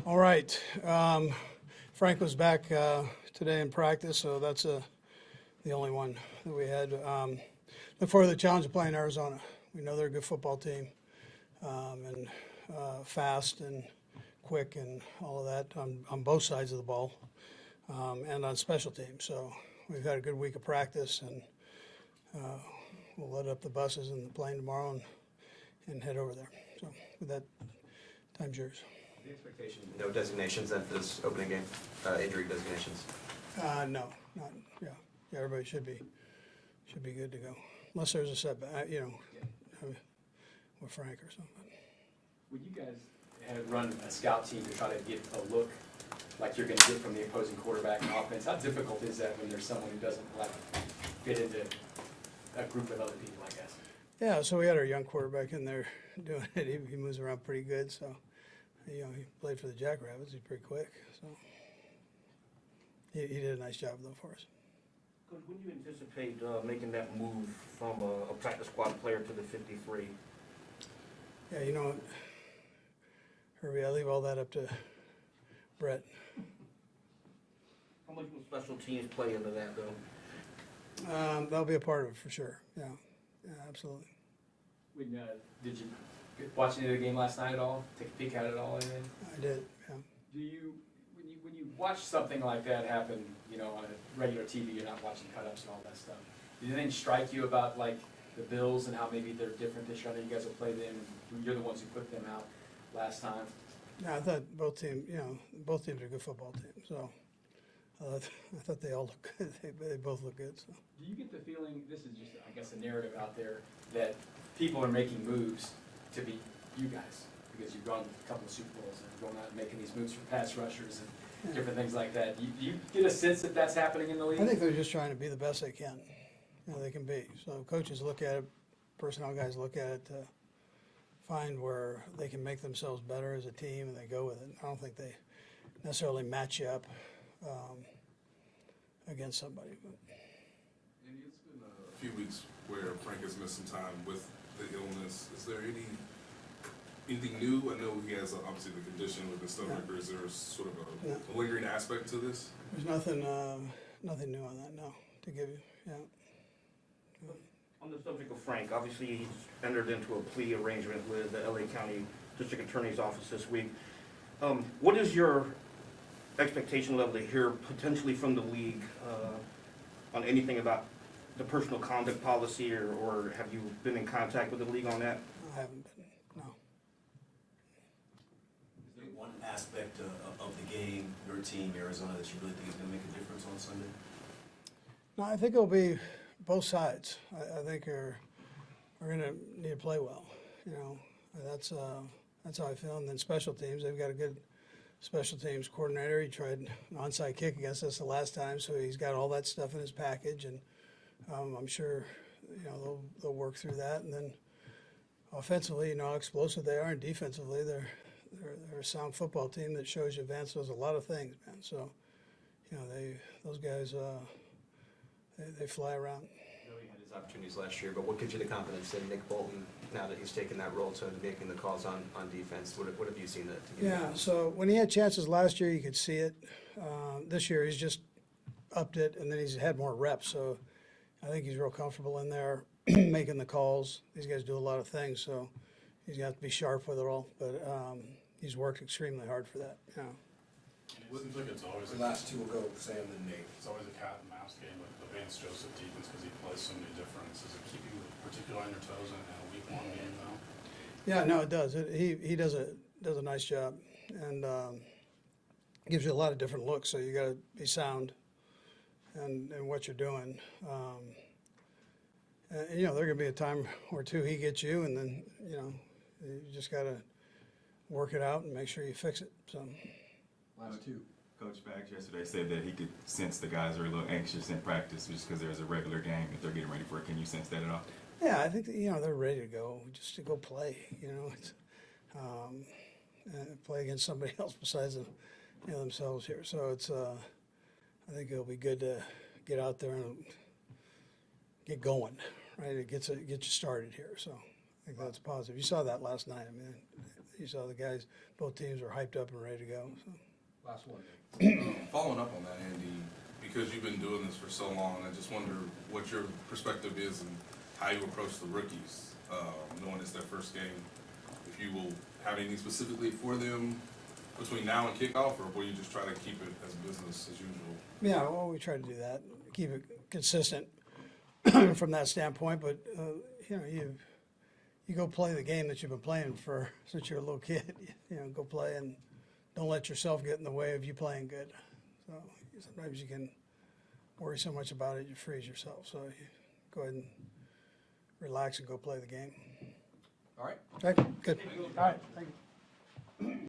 All right. Frank was back today in practice, so that's the only one that we had. Look forward to the challenge of playing Arizona. We know they're a good football team, and fast and quick and all of that on both sides of the ball, and on special teams. So we've had a good week of practice, and we'll load up the buses and the plane tomorrow and head over there. So with that, time's yours. The expectation, no designations then for this opening game, injury designations? No, not, yeah, everybody should be good to go, unless there's a setback, with Frank or something. Would you guys have run a scout team to try to get a look like you're going to get from the opposing quarterback and offense? How difficult is that when there's someone who doesn't fit into a group of other people, I guess? Yeah, so we had our young quarterback in there doing it. He moves around pretty good, so he played for the Jackrabbits. He's pretty quick, so he did a nice job though for us. Coach, when do you anticipate making that move from a practice squad player to the 53? Yeah, Herbie, I leave all that up to Brett. How much will special teams play into that, though? That'll be a part of it for sure. Yeah, absolutely. Did you watch any of the game last night at all? Take a peek at it all? Anything? I did. Yeah. Do you, when you watch something like that happen, on a regular TV, you're not watching cut-ups and all that stuff. Did anything strike you about the Bills and how maybe they're different this year? I know you guys will play them. You're the ones who put them out last time. Yeah, I thought both teams are good football teams. So I thought they all look good. They both look good. So. Do you get the feeling, this is just, I guess, a narrative out there, that people are making moves to beat you guys because you've gone to a couple of Super Bowls and going out and making these moves for pass rushers and different things like that? Do you get a sense that that's happening in the league? I think they're just trying to be the best they can. They can be. So coaches look at it, personnel guys look at it to find where they can make themselves better as a team, and they go with it. I don't think they necessarily match you up against somebody. But. Andy, it's been a few weeks where Frank has missed some time with the illness. Is there anything new? I know he has obviously the condition with his stomach. Or is there sort of a lingering aspect to this? There's nothing new on that, no, to give you. Yeah. On the subject of Frank, obviously he's entered into a plea arrangement with the LA County District Attorney's Office this week. What is your expectation level to hear potentially from the league on anything about the personal conduct policy, or have you been in contact with the league on that? I haven't been, no. Is there one aspect of the game, your team, Arizona, that you really think is going to make a difference on Sunday? No, I think it'll be both sides. I think we're going to need to play well. That's how I feel. And then special teams, they've got a good special teams coordinator. He tried an onside kick against us the last time, so he's got all that stuff in his package, and I'm sure they'll work through that. And then offensively, how explosive they are, and defensively, they're a sound football team that shows you Vance does a lot of things, man. So those guys. They fly around. I know he had his opportunities last year, but what gives you the confidence in Nick Bolton now that he's taken that role to making the calls on defense? What have you seen to give you confidence? So when he had chances last year, you could see it. This year, he's just upped it, and then he's had more reps. So I think he's real comfortable in there making the calls. These guys do a lot of things, so he's got to be sharp with it all. But he's worked extremely hard for that. It seems like it's always the last two will go Sam and Nate. It's always a cat and mouse game with the Vance Joseph defense because he plays so many difference. Does it keep you particularly on your toes in a week one game though? Yeah, no, it does. He does a nice job, and gives you a lot of different looks. So you got to be sound and what you're doing. There going to be a time or two he gets you, and then you just got to work it out and make sure you fix it. So. Last two. Coach Bags yesterday said that he could sense the guys are a little anxious in practice just because there's a regular game that they're getting ready for. Can you sense that at all? Yeah, I think that, they're ready to go, just to go play. It's, play against somebody else besides themselves here. So it's I think it'll be good to get out there and get going. Right, it gets you started here. So I think that's positive. You saw that last night. I mean, you saw the guys, both teams were hyped up and ready to go. So. Last one. Following up on that, Andy, because you've been doing this for so long, I just wonder what your perspective is and how you approach the rookies, knowing it's their first game. If you will have anything specifically for them between now and kickoff, or will you just try to keep it as business as usual? Yeah, well, we try to do that, keep it consistent from that standpoint. But you know, you go play the game that you've been playing for since you're a little kid. You know, go play and don't let yourself get in the way of you playing good. So sometimes you can worry so much about it, you freeze yourself. So you go ahead and relax and go play the game. All right. Okay, good. All right, thank you.